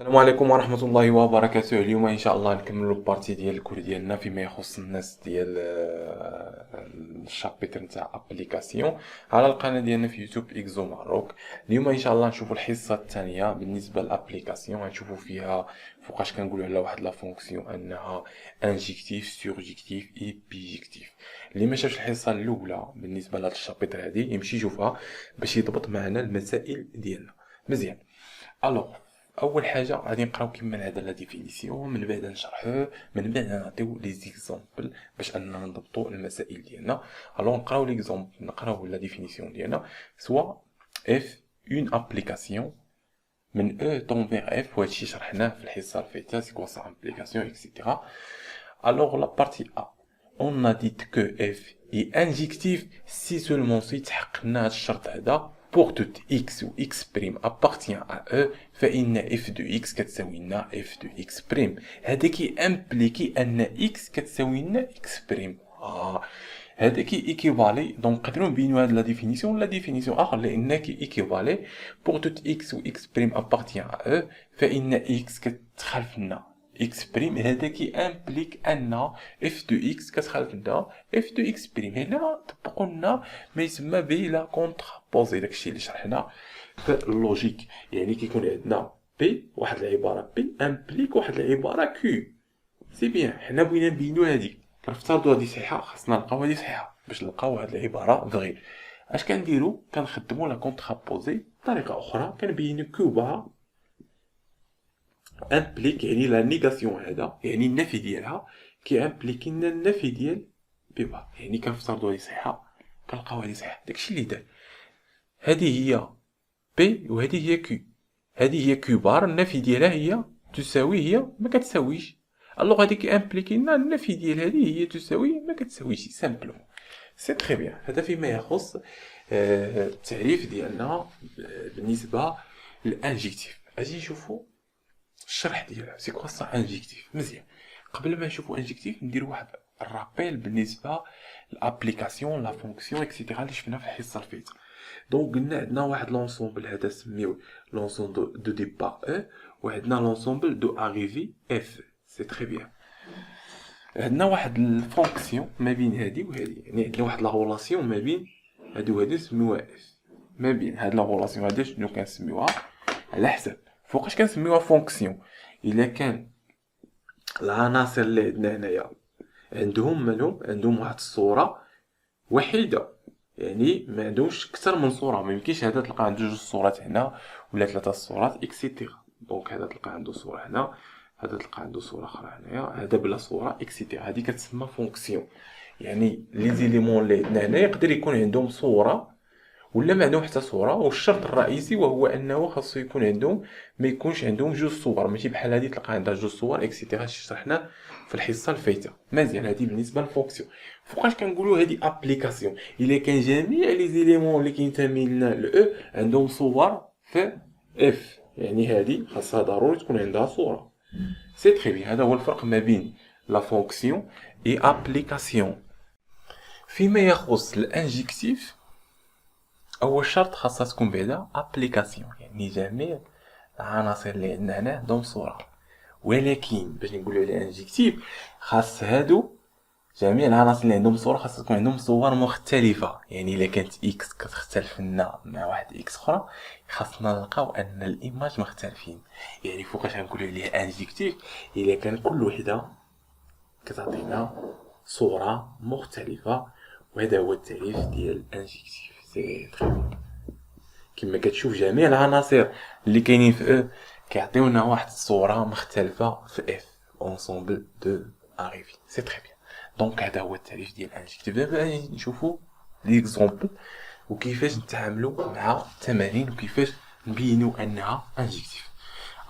السلام عليكم ورحمة الله وبركاته. اليوم إن شاء الله نكملوا البارتي ديال الكور ديالنا فيما يخص الناس ديال الشابتر نتاع ابليكاسيون على القناة ديالنا في يوتيوب إكزو ماروك. اليوم إن شاء الله نشوفوا الحصة الثانية بالنسبة للابليكاسيون، غنشوفوا فيها فوقاش كنقولوا على واحد لا فونكسيون أنها انجيكتيف سورجيكتيف اي بيجيكتيف. اللي ما شافش الحصة الأولى بالنسبة لهاد الشابتر هادي يمشي يشوفها باش يضبط معنا المسائل ديالنا مزيان. الوغ اول حاجه غادي نقراو كما العاده لا ديفينيسيون، من بعد نشرحوه، من بعد نعطيو لي زيكزامبل باش اننا نضبطوا المسائل ديالنا. الوغ نقراو ليكزامبل، نقراو لا ديفينيسيون ديالنا. سوا اف اون ابليكاسيون من او طون فيغ اف، وهادشي شرحناه في الحصه الفايته سي كوا سا ابليكاسيون اكسيتيرا. الوغ لا بارتي ا on a dit que f est injectif si seulement si تحققنا هاد الشرط هذا pour toute x ou x prime appartient à E فإن f de x كتساوي لنا f de x prime. هذا كي امبليكي أن x كتساوي لنا x prime. هذا كي ايكيفالي، دونك نقدروا نبينوا هاد لا ديفينيسيون ولا ديفينيسيون اخر، لان كي ايكيفالي pour toute x ou x prime appartient à E فإن x كتخلف لنا x بريم. هذا كي امبليك ان اف دو اكس كتخالف لنا اف دو اكس بريم. هنا طبقوا لنا ما يسمى ب لا كونترابوزي، داكشي اللي شرحنا في اللوجيك. يعني كيكون عندنا بي واحد العباره بي امبليك واحد العباره كيو. سي بيان، حنا بغينا نبينو هادي، كنفترضوا هادي صحيحه، خاصنا نلقاو هادي صحيحه باش نلقاو هاد العباره فغي. اش كنديرو؟ كنخدموا لا كونترابوزي بطريقه اخرى، كنبينو كيو بار امبليك يعني لا نيغاسيون، هذا يعني النفي ديالها كي امبليكي لنا النفي ديال بي بار. يعني كنفترضوا هذه صحيحه كنلقاو هذه صحيحه، داكشي اللي دار. هذه هي بي وهذه هي كيو. هذه هي كيو بار، النفي ديالها هي تساوي هي ما كتساويش. الوغ هذه كي امبليكي لنا النفي ديال هذه هي تساوي ما كتساويش سامبلومون. سي تري بيان. هذا فيما يخص التعريف ديالنا بالنسبه للانجيكتيف. اجي نشوفوا الشرح ديالها سي كوا سا انجيكتيف. مزيان، قبل ما نشوفوا انجيكتيف نديروا واحد الرابيل بالنسبه للابليكاسيون لا فونكسيون اكسيتيرا اللي شفنا في الحصه الفايته. دونك قلنا عندنا واحد لونسومبل هذا سميوه لونسومبل دو ديبار او، وعندنا لونسومبل دو اريفي اف. سي تري بيان. عندنا واحد الفونكسيون ما بين هادي وهادي، يعني عندنا واحد لا رولاسيون ما بين هادو وهادو سميوها اف. ما بين هاد لا رولاسيون هادي شنو كنسميوها؟ على حسب فوقاش كنسميوها فونكسيون. الا كان العناصر اللي عندنا هنايا عندهم مالهم عندهم واحد الصوره وحيده، يعني ما عندهمش اكثر من صوره. ما يمكنش هذا تلقى عنده جوج صورات هنا ولا ثلاثه صورات اكسيتيرا. دونك هذا تلقى عنده صوره هنا، هذا تلقى عنده صوره اخرى هنايا، هذا بلا صوره اكسيتيرا. هذه كتسمى فونكسيون. يعني لي زيليمون اللي عندنا هنا يقدر يكون عندهم صوره ولا ما عندهم حتى صوره، والشرط الرئيسي وهو انه خاصو يكون عندهم ما يكونش عندهم جوج صور. ماشي بحال هذه تلقى عندها جوج صور اكسيتيرا شرحنا في الحصه الفايته. مزيان، هذه بالنسبه للفونكسيون. فوقاش كنقولوا هذه ابليكاسيون؟ الا كان جميع لي زيليمون اللي كينتمي لنا لاو عندهم صور في اف، يعني هذه خاصها ضروري تكون عندها صوره. سي تري بيان. هذا هو الفرق ما بين لا فونكسيون اي ابليكاسيون. فيما يخص الانجكتيف، اول شرط خاصها تكون بعدا ابليكاسيون، يعني جميع العناصر اللي عندنا هنا عندهم صوره. ولكن باش نقولوا على انجكتيف خاص هادو جميع العناصر اللي عندهم صوره خاص تكون عندهم صور مختلفه. يعني الا كانت اكس كتختلف لنا مع واحد اكس اخرى خاصنا نلقاو ان الايماج مختلفين. يعني فوقاش غنقولوا عليه انجكتيف؟ الا كان كل وحده كتعطينا صوره مختلفه، وهذا هو التعريف ديال الانجكتيف. سي تري بيان. كما كتشوف جميع العناصر اللي كاينين في او كيعطيونا واحد الصوره مختلفه في اف اونسومبل دو اريفي. سي تري بيان. دونك هذا هو التعريف ديال الانجكتيف. دابا نشوفوا ليكزومبل وكيفاش نتعاملوا مع التمارين وكيفاش نبينوا انها انجكتيف.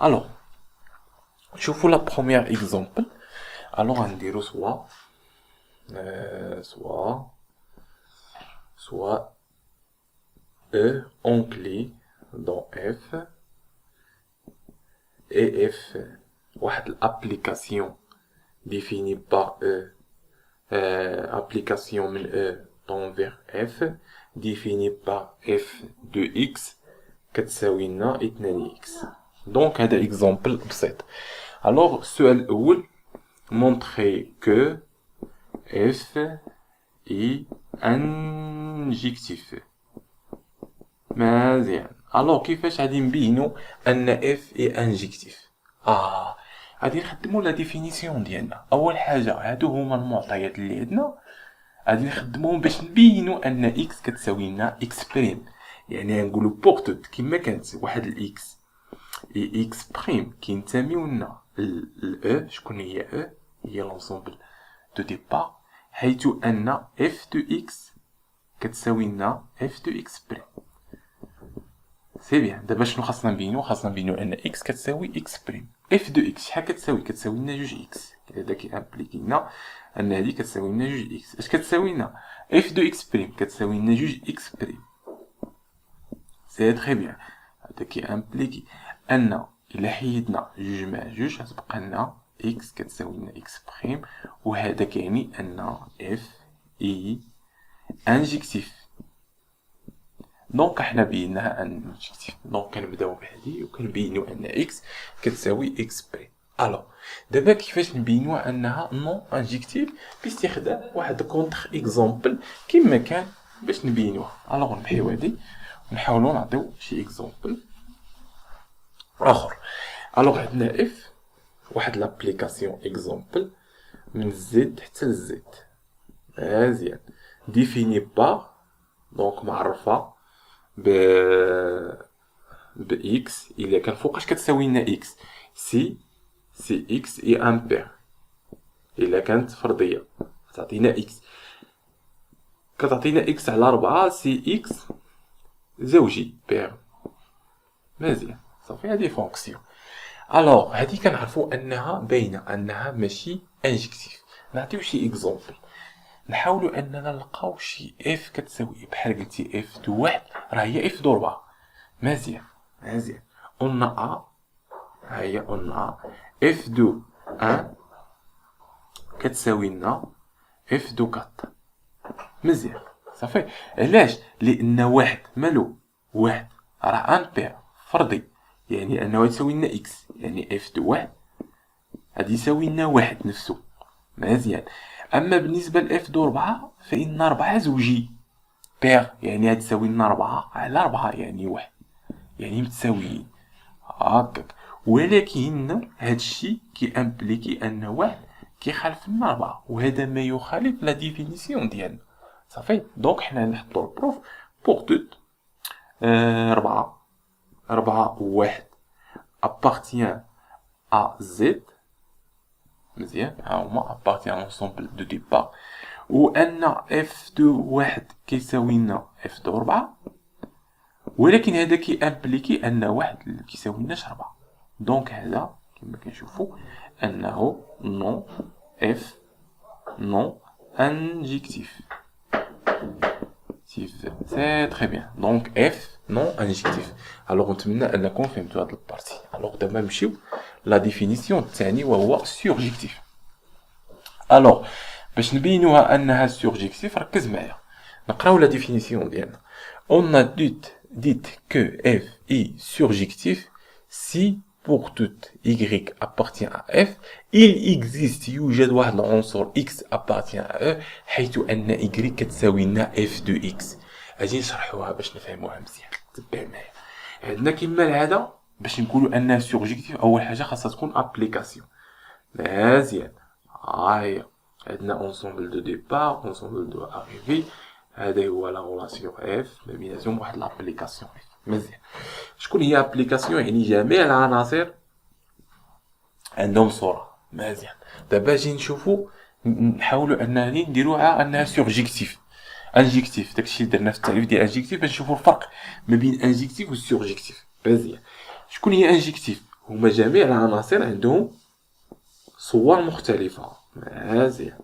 الوغ نشوفوا لا بروميير اكزومبل. الوغ غنديروا سوا E en clé dans F et F واحد l'application définie par E, application من E dans vers F définie par F de X كتساوي لنا 2X. دونك هذا اكزامبل بسيط. الوغ السؤال الاول montrer que f est injectif. مزيان. الوغ كيفاش غادي نبينو ان f est injectif؟ غادي نخدمو لا ديفينيسيون ديالنا. اول حاجه هادو هما المعطيات اللي عندنا، غادي نخدموهم باش نبينو ان x كتساوي لنا x بريم. يعني نقولو بوغ توت كيما كانت واحد الاكس اي اكس بريم كينتميو لنا ل شكون هي او؟ هي لونسومبل دو ديبار، حيث ان اف دو اكس كتساوي لنا اف دو اكس بريم. سي بيان. دابا شنو خاصنا نبينو؟ خاصنا نبينو ان اكس كتساوي اكس بريم. اف دو اكس شحال كتساوي؟ كتساوي لنا جوج اكس. هذا كيامبليكي لنا ان هادي كتساوي لنا جوج اكس. اش كتساوي لنا؟ اف دو اكس بريم كتساوي لنا جوج اكس بريم. سي تري بيان. هذا كيامبليكي ان الا حيدنا جوج مع جوج غتبقى لنا اكس كتساوي لنا اكس بريم، وهذا كيعني ان اف اي انجكتيف. دونك حنا بيناها انجكتيف. دونك كنبداو بهادي وكنبينو ان اكس كتساوي اكس بريم. الو دابا كيفاش نبينو انها نون انجكتيف؟ باستخدام واحد كونتر اكزامبل كما كان باش نبينوها. الوغ نبحيو هادي ونحاولو نعطيو شي اكزامبل اخر. الوغ عندنا اف واحد لابليكاسيون اكزامبل من زد حتى لزد. مزيان. ديفيني با دونك معرفه ب اكس الا كان فوقاش كتساوي لنا اكس سي اكس اي امبير. الا كانت فرديه تعطينا اكس، كتعطينا اكس على 4 سي اكس زوجي بير. مزيان صافي. هادي فونكسيون. الوغ هادي كنعرفو انها باينه انها ماشي انجكتيف. نعطيو شي اكزامبل نحاولو اننا نلقاو شي اف كتساوي بحال قلتي اف دو واحد راه هي اف دو 4. مزيان مزيان. قلنا ا ها هي قلنا اف دو 1 كتساوي لنا اف دو 4. مزيان صافي. علاش؟ لان واحد مالو واحد راه امبير فردي، يعني انه يساوي لنا اكس، يعني اف دو واحد غادي يساوي لنا واحد نفسه. مزيان. اما بالنسبه لاف دو 4 فان 4 زوجي بير، يعني غتساوي لنا 4 على 4 يعني واحد، يعني متساويين هكاك. ولكن هادشي كيامبليكي ان واحد كيخالف لنا 4، وهذا ما يخالف لا ديفينيسيون ديالنا. صافي. دونك حنا نحطو البروف بوغ توت 4 واحد appartient à Z. مزيان. ها هما appartient à l'ensemble de départ، وان اف دو واحد كيساوي لنا اف دو 4، ولكن هذا كيامبليكي ان واحد كيساوي لناش 4. دونك هذا كما كنشوفو انه نون اف نون انجكتيف. سي تري بيان. دونك اف نون انجكتيف. الوغ نتمنى انكم فهمتوا هاد البارتي. الوغ دابا نمشيو لا ديفينيسيون الثاني وهو سورجيكتيف. الوغ باش نبينوها انها سورجيكتيف ركز معايا نقراو لا ديفينيسيون ديالنا. On a dit que f est surjectif si pour toute y appartient à f il existe يوجد واحد العنصر x appartient à e حيث ان y كتساوي لنا f de x. اجي نشرحوها باش نفهموها مزيان. تبع معايا. عندنا كما العاده باش نقولوا انها سورجيكتيف اول حاجه خاصها تكون ابليكاسيون. مزيان. هي عندنا اونسومبل دو ديبار اونسومبل دو اريفي. هذا هو لا غولاسيون اف ما بيناتهم واحد لابليكاسيون اف. مزيان. شكون هي ابليكاسيون؟ يعني جميع العناصر عندهم صوره. مزيان. دابا اجي نشوفوا نحاولوا اننا نديروها انها سورجيكتيف انجكتيف. داكشي اللي درنا في التعريف ديال انجكتيف باش نشوفوا الفرق ما بين انجكتيف والسورجيكتيف. مزيان. شكون هي انجكتيف؟ هما جميع العناصر عندهم صور مختلفه. مزيان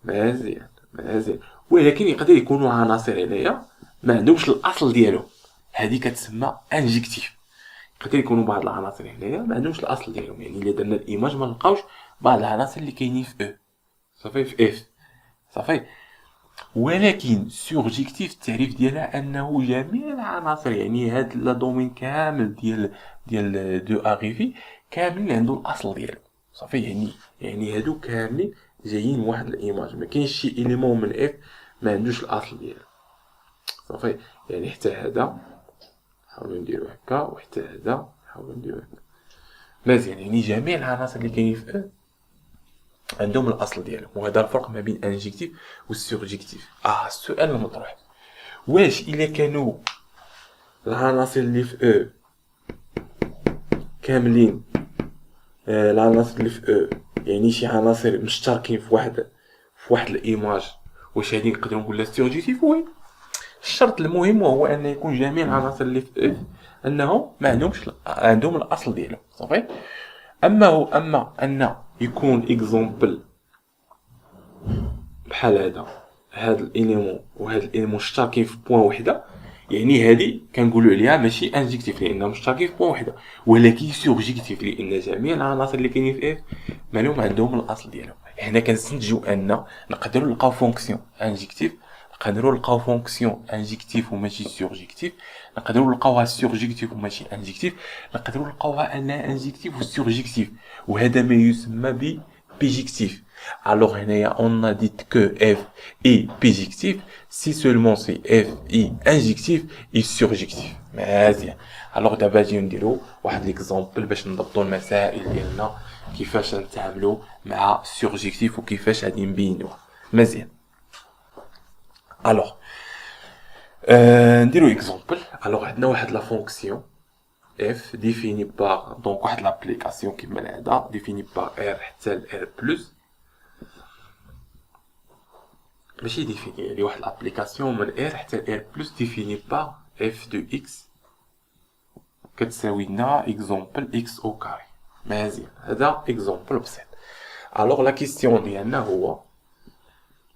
مزيان مزيان. ولكن يقدر يكونوا عناصر هنايا ما عندهمش الاصل ديالهم، هذه كتسمى انجكتيف. يقدر يكونوا بعض العناصر هنايا ما عندهمش الاصل ديالهم، يعني الا درنا الايماج ما نلقاوش بعض العناصر اللي كاينين في او. صافي. في اف. صافي. ولكن سورجيكتيف التعريف ديالها انه جميع العناصر، يعني هاد لا دومين كامل ديال دو اريفي كاملين عندو الاصل ديالو صافي. يعني هادو كاملين جايين من واحد الايماج، ما كاينش شي اليمون من اف ما عندوش الاصل ديالو صافي. يعني حتى هذا نحاولو نديرو هكا، وحتى هذا نحاولو نديرو هكا مزيان. يعني جميع العناصر اللي كاينين في ا عندهم الاصل ديالهم، وهذا الفرق ما بين انجكتيف والسورجيكتيف. السؤال المطروح، واش الا كانوا العناصر اللي في ا كاملين العناصر اللي في ا يعني شي عناصر مشتركين في واحد الايماج، واش هادي نقدروا نقول لها سورجيكتيف؟ وي. الشرط المهم هو ان يكون جميع العناصر اللي في ا انهم ما عندهم الاصل ديالهم صافي. اما ان يكون اكزومبل بحال هاد الاليمون وهاد الاليمون مشتركين في بوين وحده، يعني هادي كنقولوا عليها ماشي انجكتيف لانهم مشتركين في بوين وحده، ولكن سورجيكتيف لان جميع العناصر اللي كاينين في اف مالهم عندهم الاصل ديالهم. حنا كنستنتجوا ان نقدروا نلقاو فونكسيون انجكتيف، نقدروا نلقاو فونكسيون انجكتيف وماشي سورجيكتيف، نقدروا نلقاوها سورجيكتيف وماشي انجكتيف، نقدروا نلقاوها انها انجكتيف وسورجيكتيف، وهذا ما يسمى ب bijectif. Alors, on a dit que f est bijectif si seulement c'est f est injectif et surjectif. مزيان. alors دابا نجيو نديرو واحد ليكزامبل باش نضبطوا المسائل ديالنا كيفاش نتعاملوا مع سورجيكتيف وكيفاش غادي نبينوها مزيان. alors نديرو اكزامبل. alors عندنا واحد لا فونكسيون f définie par donc واحد l'application كيما العاده définie par r حتى ل r plus ماشي définie يعني واحد l'application من r حتى ل r plus définie par f de x كتساوي لنا exemple x au carré مزيان. هذا exemple بسيط. alors la question ديالنا هو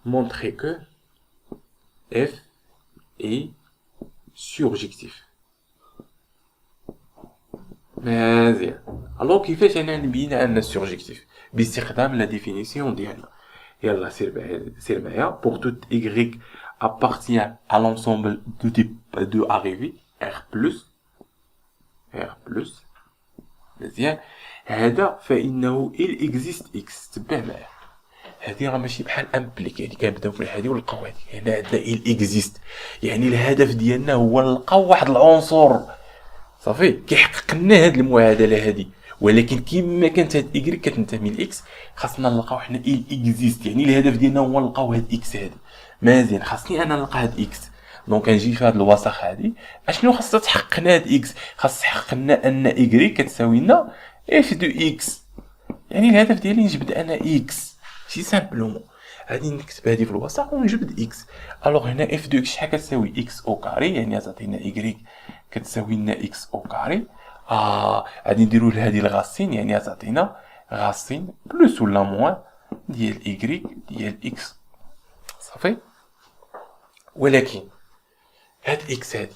montrer que f est surjectif مزيان. الوغ كيفاش انا نبين ان سورجيكتيف؟ باستخدام لا ديفينيسيون ديالنا. يلا سير معايا. pour tout y appartient à l'ensemble de type de arrivée r plus مزيان. هذا فانه il existe x. تبع معايا هذه راه ماشي بحال امبليك، يعني كنبداو في هذه ونلقاو هذه. هنا عندنا il existe يعني الهدف ديالنا هو نلقاو واحد العنصر صافي كيحقق لنا هاد المعادله هادي، ولكن كيما كانت هاد اي كتنتمي لاكس خاصنا نلقاو حنا اي اكزيست، يعني الهدف ديالنا هو نلقاو هاد اكس هادي مزيان. خاصني انا نلقى هاد اكس، دونك نجي في هاد الوسط هادي اشنو خاصها تحقق لنا هاد اكس؟ خاص تحقق لنا ان اي كتساوي لنا اف دو اكس، يعني الهدف ديالي نجبد انا اكس سي سامبلومون. غادي نكتب هادي في الوسط ونجبد اكس. الوغ هنا اف دو اكس شحال كتساوي اكس او كاري، يعني تعطينا اي كتساوي لنا اكس او كاري. غادي نديرو لهادي الغاسين، يعني تعطينا غاسين بلوس ولا موان ديال اي ديال اكس صافي. ولكن هاد اكس هادي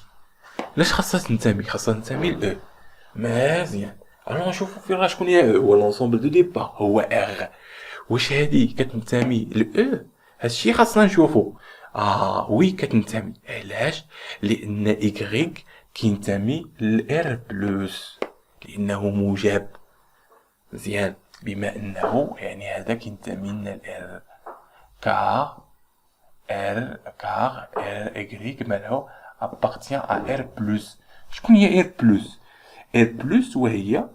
لاش خاصها تنتمي؟ خاصها تنتمي ل او مزيان. الوغ نشوفو فين راه شكون هي او، هو لونسومبل دو ديبار هو ار. واش هادي كتنتمي ل او؟ هادشي خاصنا نشوفو. وي كتنتمي. علاش؟ لان اي كينتمي للار بلس لانه موجب مزيان، بما انه يعني هذا كينتمي لنا الار كار اي مالها ابارتيان ا ار بلس. شكون هي ار بلس؟ ار بلس وهي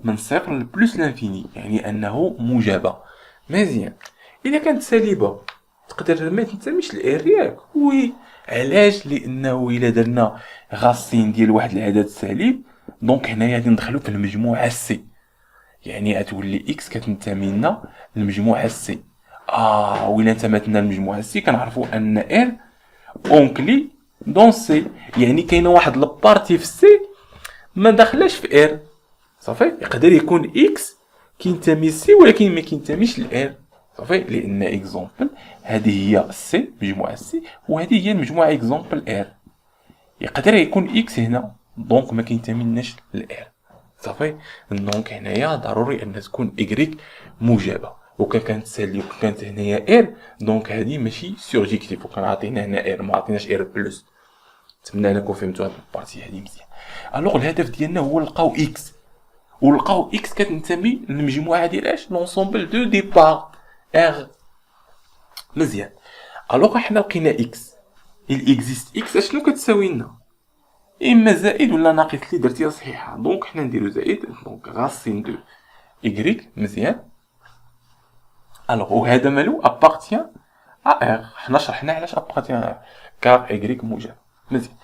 من صفر لبلس لانفيني، يعني انه موجبه مزيان. اذا كانت سالبه تقدر ما تنتميش للار ياك؟ وي. علاش؟ لانه الا درنا غاسين ديال واحد العدد سالب دونك هنايا غادي ندخلو في المجموعه سي، يعني غتولي اكس كتنتمي لنا للمجموعه سي. وإلا انتمت لنا للمجموعه سي كنعرفوا ان ار اونكلي دون سي، يعني كاينه واحد لبارتي في سي ما داخلاش في ار صافي. يقدر يكون اكس كينتمي سي ولكن ما كينتميش لار صافي، لان اكزومبل هذه هي سي مجموعه سي وهذه هي المجموعه اكزومبل ار. يقدر يكون اكس هنا دونك ما كينتميلناش لار صافي. دونك هنايا ضروري ان تكون ايغريك موجبه. وكان كانت سالي وكان كانت هنايا اير، دونك هادي ماشي سورجيكتيف، وكان عاطينا هنا اير ما عطيناش اير بلس. نتمنى انكم فهمتوا هاد البارتي هادي مزيان. الوغ الهدف ديالنا هو نلقاو اكس، ولقاو اكس كتنتمي للمجموعه ديال اش لونسومبل دو ديبار ار. مزيان. الوغ حنا لقينا اكس، الاكزيست اكس اشنو كتساوي لنا؟ اما زائد ولا ناقص اللي درتيها صحيحه. دونك حنا نديرو زائد، دونك غاسين دو ايكغيك. مزيان. الوغ وهذا مالو ابارتيان ا ار، حنا شرحنا علاش ابارتيان ا ار، كار ايكغيك موجب. مزيان.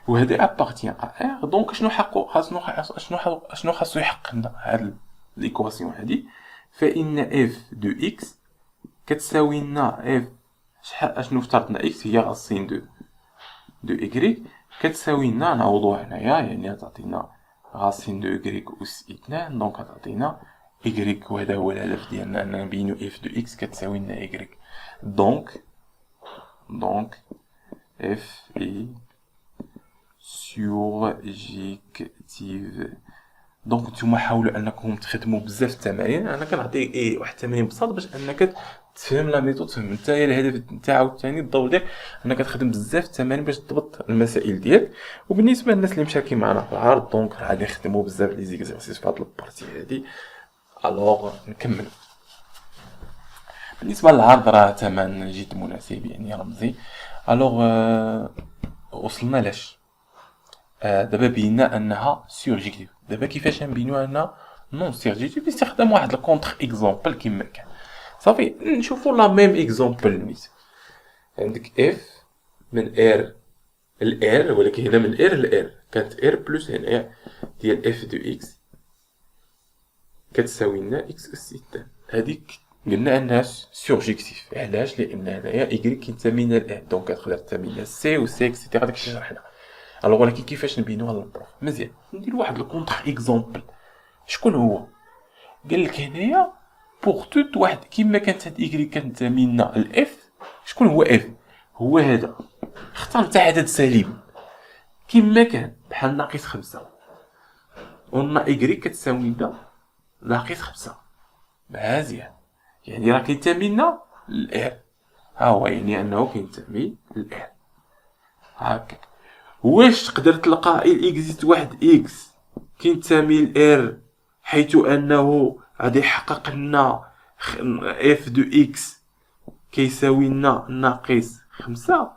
وهذا ابارتيان ا ار، دونك شنو حقو شنو خاصو يحقق لنا هاد ليكواسيون هادي؟ فان اف دو اكس كتساوي لنا اف شحال اشنو افترضنا اكس هي غاسين دو ايكغيك، كتساوي لنا نعوضوها هنايا، يعني تعطينا غاسين دو ايكغيك اس 2، دونك تعطينا ايكغيك، وهذا هو الهدف ديالنا اننا نبينو اف دو اكس كتساوي لنا ايكغيك. دونك اف اي سورجيكتيف. دونك نتوما حاولوا انكم تخدموا بزاف التمارين، انا كنعطي واحد التمارين بسيط باش انك تفهم لا ميثود، تفهم انت الهدف نتاعو الثاني الدور ديالك انك تخدم بزاف التمارين باش تضبط المسائل ديالك. وبالنسبه للناس اللي مشاركين معنا في العرض، دونك غادي نخدموا بزاف لي زيكزارسيس في هاد البارتي هادي. الوغ نكمل. بالنسبه للعرض راه ثمن جد مناسب، يعني رمزي. الوغ وصلنا لاش؟ دابا بينا انها سورجيكتيف. دابا كيفاش نبينوها انها نون سورجيكتيف؟ باستخدام واحد الكونتر اكزومبل كيما كان. صافي نشوفوا لا ميم اكزومبل نيت. عندك اف من ار الار، ولكن هنا من ار لار كانت ار بلس هنا ديال اف دو اكس كتساوي لنا اكس اس 6. هذيك قلنا انها سورجيكتيف. علاش؟ لان هنايا ايكغيك كينتمي لنا الان، دونك تقدر تنتمي لنا سي و سي اكسيتيرا، داكشي شرحنا. الوغ ولكن كيفاش نبينوها للبروف؟ مزيان، ندير واحد الكونتر اكزومبل. شكون هو؟ قال لك هنايا بوغ توت واحد كيما كانت هاد ايكغيك كتنتمي لنا الاف. شكون هو اف؟ هو هذا. اختار نتا عدد سالب كيما كان بحال ناقص 5، قلنا ايكغيك كتساوي لنا ناقص 5. مزيان، يعني راه كينتمي لنا للار. ها هو يعني انه كينتمي للار هاكاك. واش تقدر تلقى اكزيست واحد اكس كينتمي لار حيث انه غادي يحقق لنا اف دو اكس كيساوي لنا ناقص 5؟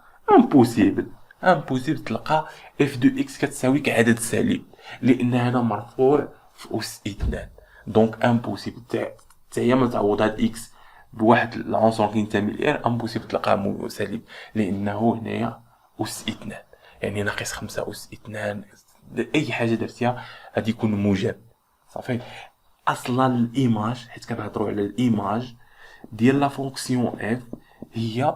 امبوسيبل تلقى اف دو اكس كتساوي عدد سالب، لان هنا مرفوع في اس 2. دونك امبوسيبل حتى هي ما تعوض هاد اكس بواحد العنصر كينتمي لار، امبوسيبل تلقاه سالب لانه هنايا اس 2، يعني ناقص 5 اس 2. اي حاجه درتيها غادي يكون موجب. صافي. اصلا الايماج، حيت كنهضروا على الايماج ديال لا فونكسيون اف، هي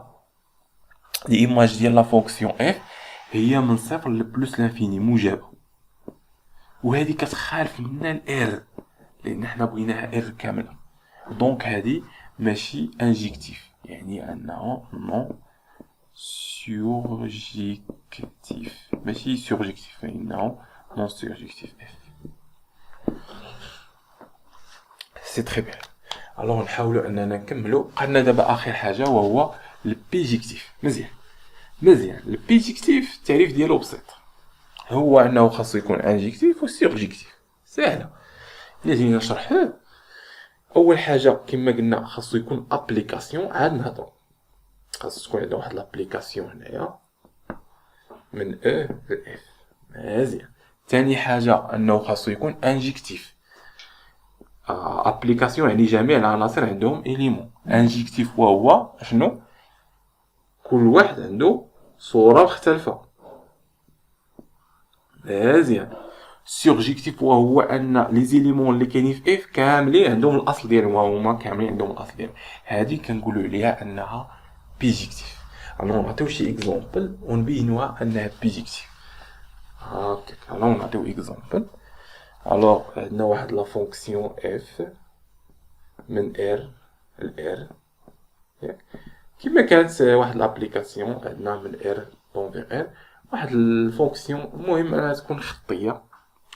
الايماج ديال لا فونكسيون اف هي من صفر لبلس لانفيني موجبه، وهذه كتخالف منا الار لان حنا بغيناها ار كامله. دونك هذه ماشي انجيكتيف، يعني انه نون سورجيكتيف، ماشي سورجيكتيف، فإنه نون سورجيكتيف اف. سي تري بيان. الوغ نحاولوا اننا نكملوا. قلنا دابا اخر حاجه وهو البيجيكتيف. مزيان البيجيكتيف التعريف ديالو بسيط، هو انه خاصو يكون انجيكتيف و سورجيكتيف. سهله الا جينا نشرحوه. اول حاجه كما قلنا خاصو يكون ابليكاسيون. عاد نهضروا خاص تكون عندنا واحد لابليكاسيون هنايا من او ل اف. مزيان. ثاني حاجه انه خاصو يكون انجيكتيف. ابليكاسيون يعني جميع العناصر عندهم اليمون. انجيكتيف وهو شنو؟ كل واحد عنده صوره مختلفه. مزيان. سورجيكتيف وهو ان لي زيليمون اللي كاينين في اف كاملين عندهم الاصل ديالهم، هما كاملين عندهم الاصل ديالهم. هذه كنقولوا عليها انها بيجيكتيف. الوغ نعطيو شي اكزومبل ونبينوها انها بيجيكتيف. هاكاك. الوغ نعطيو اكزومبل. الوغ عندنا واحد لا فونكسيون اف من ار لار، كيما كانت واحد لابليكاسيون عندنا من ار دونفيغ ار، واحد الفونكسيون. المهم انها تكون خطيه،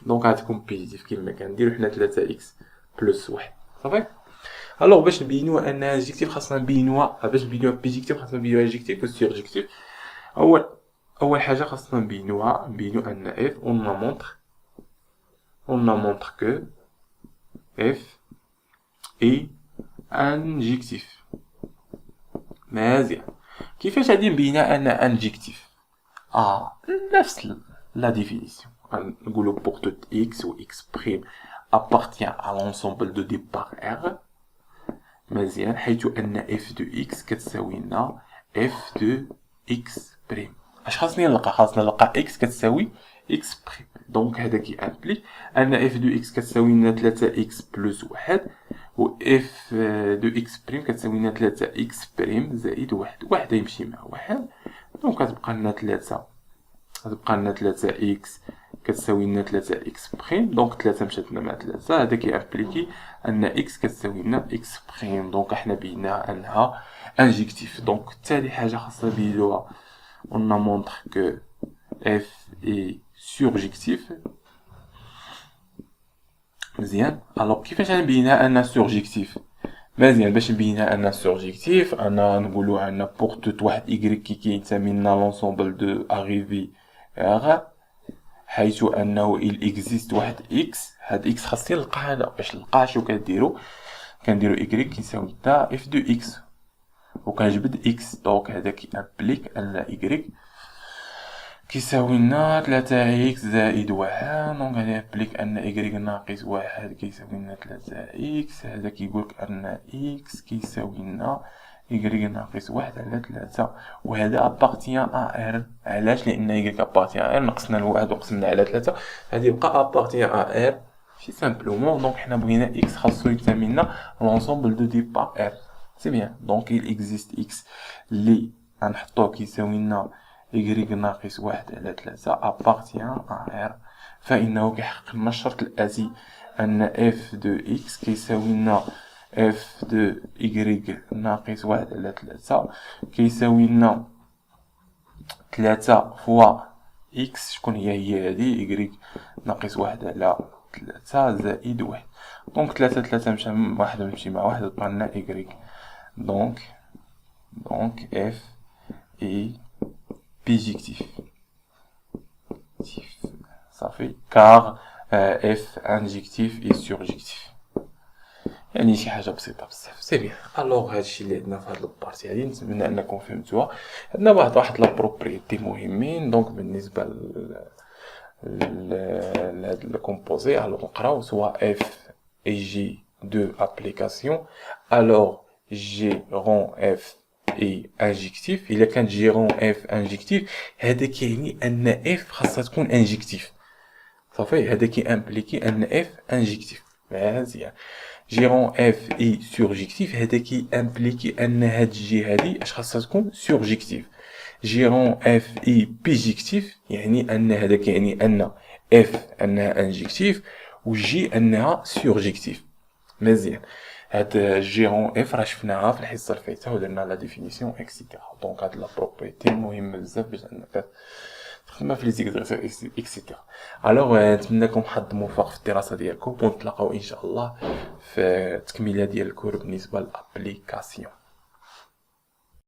دونك غتكون بيجيكتيف كيما كنديرو حنا 3 اكس بلس 1. صافي. الوغ باش نبينوها انها انجكتيف خاصنا نبينوها، باش نبينوها بيجيكتيف خاصنا نبينوها انجكتيف و سيرجكتيف. اول حاجه خاصنا نبينو ان اف on a montre que f est injectif. مزيان. كيفاش غادي نبينا ان انجكتيف؟ نفس la définition. نقولو pour toute x où x' appartient à l'ensemble de départ R. مزيان. حيث ان f de x كتساوي لنا f de x'. اش خاصني نلقى؟ خاصنا نلقى x كتساوي x'. دونك هذا كي امبليك ان f de x كتساوي لنا 3x بلس 1 و f de x' كتساوي لنا 3x' زائد 1. واحد يمشي مع واحد، دونك كتبقى لنا 3x كتساوي لنا 3x'. دونك 3 مشات لنا مع 3، هذا كي امبليكي ان x كتساوي لنا x'. دونك احنا بينا انها انجكتيف. دونك ثاني حاجه خاصنا نبينوها on a montre que f est surjectif. مزيان. الوغ كيفاش غنبينها انها سورجيكتيف؟ مزيان. باش نبينها انها سورجيكتيف انا نقولو عندنا بور توت واحد y كي كينتمي لنا لونسومبل دو اريفي R، حيث انه il existe واحد x. هاد x خاصني نلقى هذا. باش نلقاه شنو كنديرو y كيساوي لنا f دو x وكنجبد x. دونك هذا كي امبليك ان y كيساوي لنا 3x زائد 1. دونك هذا يمبليك ان y ناقص 1 كيساوي لنا 3x. هذا كيقولك ان x كيساوي لنا y ناقص 1 على 3. وهذا ابارتيان ا r. علاش؟ لان y ابارتيان ا r نقصنا الواحد وقسمنا على 3، هذا يبقى ابارتيان ا r شي سامبلومون. دونك حنا بغينا x خاصو ينتمي لنا لونسومبل دو ديبار r. سي بيان. دونك il existe x اللي غنحطوه كيساوي لنا y ناقص 1 على 3 appartient à R، فإنه كيحقق لنا الشرط الآتي أن f de x كيساوي لنا f de y ناقص 1 على 3 كيساوي لنا 3 فوا x. شكون هي هادي؟ y ناقص 1 على 3 زائد 1. دونك 3 مشى مع واحد مشي مع واحد بقى لنا y. دونك f est bijectif. Ça fait car f injectif et surjectif. يعني شي حاجه بسيطه بزاف. سي بيان. الوغ هادشي اللي عندنا في هاد البارتي هادي، نتمنى انكم فهمتوها. عندنا واحد لا بروبريتي مهمين. دونك بالنسبه لهاد الكومبوزي الوغ نقراو سوا f et g de application. alors g rend f اي انجكتيف. الا كان جيرون اف انجكتيف هذا كيعني ان اف خاصها تكون انجكتيف. صافي. هذا كي امبليكي ان اف انجكتيف. مزيان. جيرون اف اي سورجيكتيف هذا كي امبليكي ان هاد جي هادي اش خاصها تكون سورجيكتيف. جيرون اف اي بيجيكتيف يعني ان هذا كيعني ان اف انها انجكتيف وجي انها سورجيكتيف. مزيان. هاد جيرون اف راه شفناها في الحصه الفايته ودرنا لا ديفينيسيون اكسيتيرا. دونك هاد لا بروبريتي مهمه بزاف باش انك تخدمها في لي زيكزارسيس اكسيتيرا. الوغ نتمنىكم حظ موفق في الدراسه ديالكم ونتلاقاو ان شاء الله في التكميله ديال الكور بالنسبه للابليكاسيون.